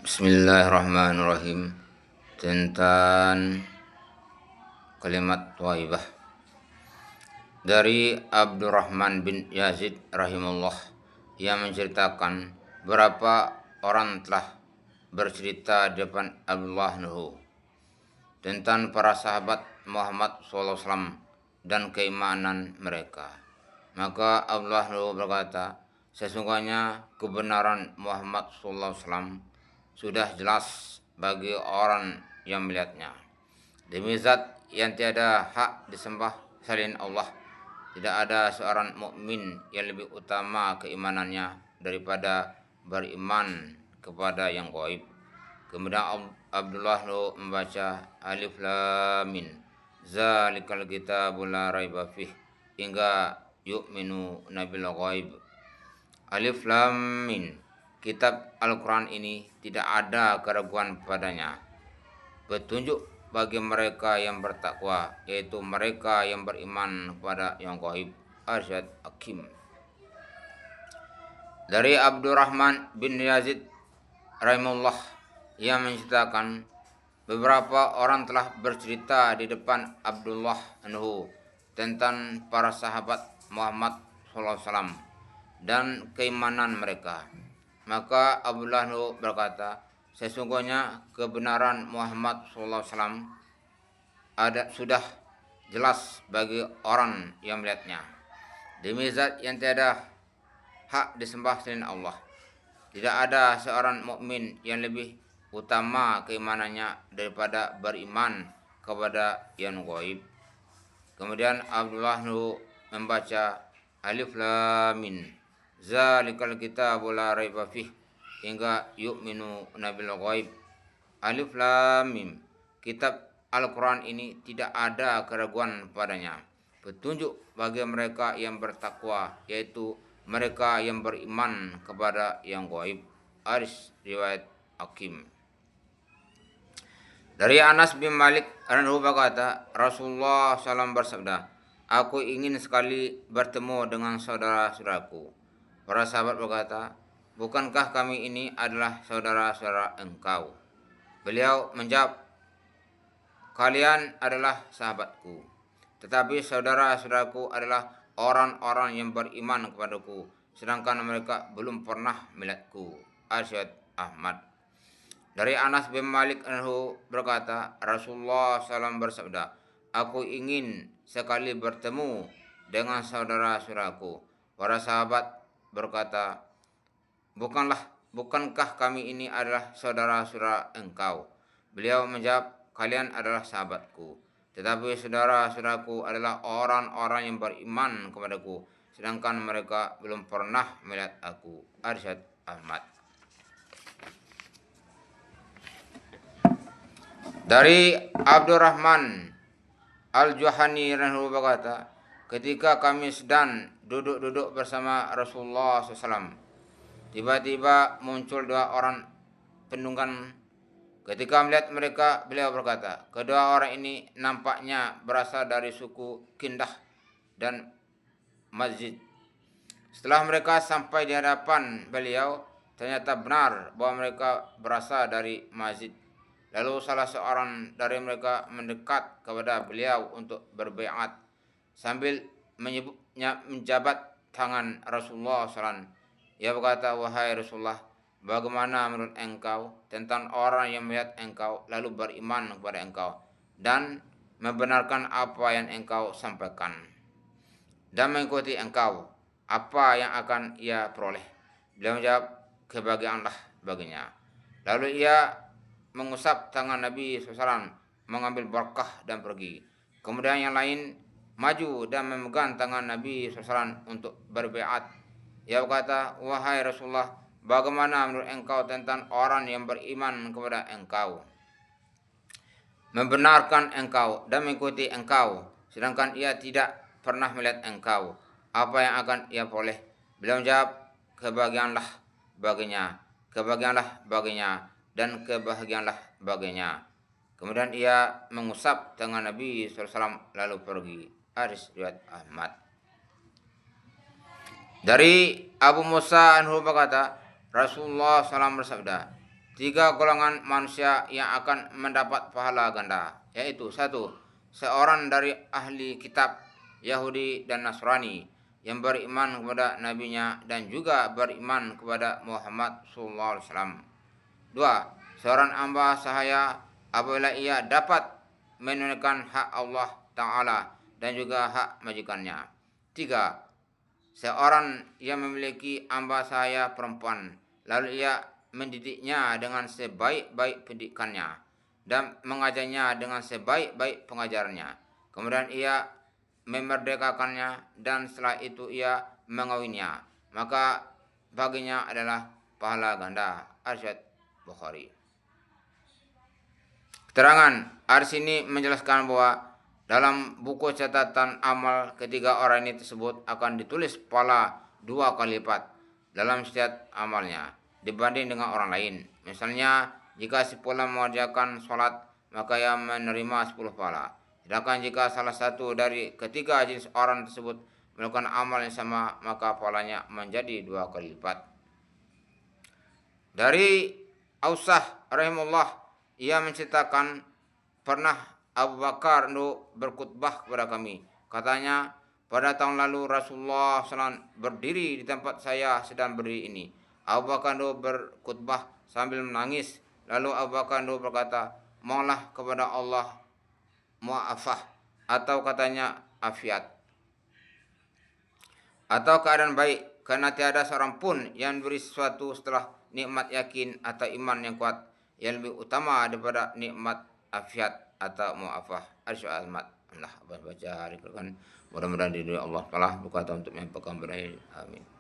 Bismillahirrahmanirrahim. Tentang kalimat thayyibah dari Abdurrahman bin Yazid rahimahullah, yang menceritakan berapa orang telah bercerita di depan Abdullah Nuhu tentang para sahabat Muhammad SAW dan keimanan mereka. Maka Abdullah Nuhu berkata, sesungguhnya kebenaran Muhammad SAW sudah jelas bagi orang yang melihatnya. Demi zat yang tiada hak disembah selain Allah, tidak ada seorang mukmin yang lebih utama keimanannya daripada beriman kepada yang gaib. Kemudian Abdullah membaca Alif Lam Mim, Zalikal kitabul la raiba fih, hingga yu'minu nabil ghaib. Alif Lam Mim, kitab Al-Quran ini tidak ada keraguan padanya, petunjuk bagi mereka yang bertakwa, yaitu mereka yang beriman kepada yang gaib. Arsyad Hakim. Dari Abdurrahman bin Yazid rahimahullah, yang menceritakan beberapa orang telah bercerita di depan Abdullah Nuhu tentang para sahabat Muhammad SAW dan keimanan mereka. Maka Abdullah Nuhu berkata, sesungguhnya kebenaran Muhammad SAW sudah jelas bagi orang yang melihatnya. Demi zat yang tiada hak disembah selain Allah, tidak ada seorang mukmin yang lebih utama keimanannya daripada beriman kepada yang gaib. Kemudian Abdullah Nuhu membaca Alif Lam Mim, Zalikal kitabul la raiba fih, hingga yu'minu nabil ghaib. Alif Lam Mim, kitab Al-Quran ini tidak ada keraguan padanya, petunjuk bagi mereka yang bertakwa, yaitu mereka yang beriman kepada yang gaib. Aris riwayat Hakim. Dari Anas bin Malik radhiyallahu berkata, Rasulullah SAW bersabda, aku ingin sekali bertemu dengan saudara-saudaraku. Para sahabat berkata, bukankah kami ini adalah saudara-saudara engkau? Beliau menjawab, kalian adalah sahabatku, tetapi saudara-saudaraku adalah orang-orang yang beriman kepadaku, sedangkan mereka belum pernah melihatku. Arsyad Ahmad. Dari Anas bin Malik berkata, Rasulullah SAW bersabda, aku ingin sekali bertemu dengan saudara-saudaraku. Para sahabat berkata, bukankah kami ini adalah saudara-saudara engkau? Beliau menjawab, kalian adalah sahabatku, tetapi saudara-saudaraku adalah orang-orang yang beriman kepadaku, sedangkan mereka belum pernah melihat aku. Arsyad Ahmad. Dari Abdurrahman Al-Juhani radhiyallahu berkata, ketika kami sedang duduk-duduk bersama Rasulullah SAW, tiba-tiba muncul dua orang penunggang. Ketika melihat mereka, beliau berkata, kedua orang ini nampaknya berasal dari suku Kindah dan Masjid. Setelah mereka sampai di hadapan beliau, ternyata benar bahwa mereka berasal dari Masjid. Lalu salah seorang dari mereka mendekat kepada beliau untuk berbaiat sambil menjabat tangan Rasulullah SAW. Ia berkata, wahai Rasulullah, bagaimana menurut engkau tentang orang yang melihat engkau lalu beriman kepada engkau dan membenarkan apa yang engkau sampaikan dan mengikuti engkau? Apa yang akan ia peroleh? Beliau menjawab, kebahagiaanlah baginya. Lalu ia mengusap tangan Nabi SAW, mengambil berkah dan pergi. Kemudian yang lain maju dan memegang tangan Nabi SAW untuk berbaiat. Ia berkata, wahai Rasulullah, bagaimana menurut engkau tentang orang yang beriman kepada engkau, membenarkan engkau dan mengikuti engkau, sedangkan ia tidak pernah melihat engkau? Apa yang akan ia peroleh? Beliau menjawab, kebahagiaanlah baginya, kebahagiaanlah baginya, dan kebahagiaanlah baginya. Kemudian ia mengusap tangan Nabi SAW lalu pergi. Hadis riwayat Ahmad. Dari Abu Musa anhu berkata, Rasulullah SAW bersabda, 3 golongan manusia yang akan mendapat pahala ganda, yaitu 1. Seorang dari ahli kitab Yahudi dan Nasrani yang beriman kepada nabinya dan juga beriman kepada Muhammad SAW. 2. Seorang hamba sahaya apabila ia dapat menunaikan hak Allah Ta'ala dan juga hak majikannya. 3. Seorang yang memiliki hamba sahaya perempuan, lalu ia mendidiknya dengan sebaik-baik pendidikannya dan mengajarnya dengan sebaik-baik pengajarannya. Kemudian ia memerdekakannya dan setelah itu ia mengawinnya, maka baginya adalah pahala ganda. Riwayat Bukhari. Keterangan hadis ini menjelaskan bahwa dalam buku catatan amal ketiga orang ini tersebut akan ditulis pahala 2 kali lipat dalam setiap amalnya dibanding dengan orang lain. Misalnya, jika si fulan mengerjakan sholat, maka ia menerima 10 pahala. Sedangkan jika salah satu dari ketiga jenis orang tersebut melakukan amal yang sama, maka pahalanya menjadi 2 kali lipat. Dari Ausah rahimahullah, ia menceritakan pernah Abu Bakar berkhutbah kepada kami. Katanya, pada tahun lalu Rasulullah SAW berdiri di tempat saya sedang berdiri ini. Abu Bakar berkhutbah sambil menangis. Lalu Abu Bakar berkata, mohonlah kepada Allah mu'afah, atau katanya afiat, atau keadaan baik, karena tiada seorang pun yang beri sesuatu setelah nikmat yakin atau iman yang kuat yang lebih utama daripada nikmat afiat atau mu'afah. Al-Ahmad. Allah baca hari kan. Mudah-mudahan di dunia Allah telah buka untuk yang pekan berakhir. Amin.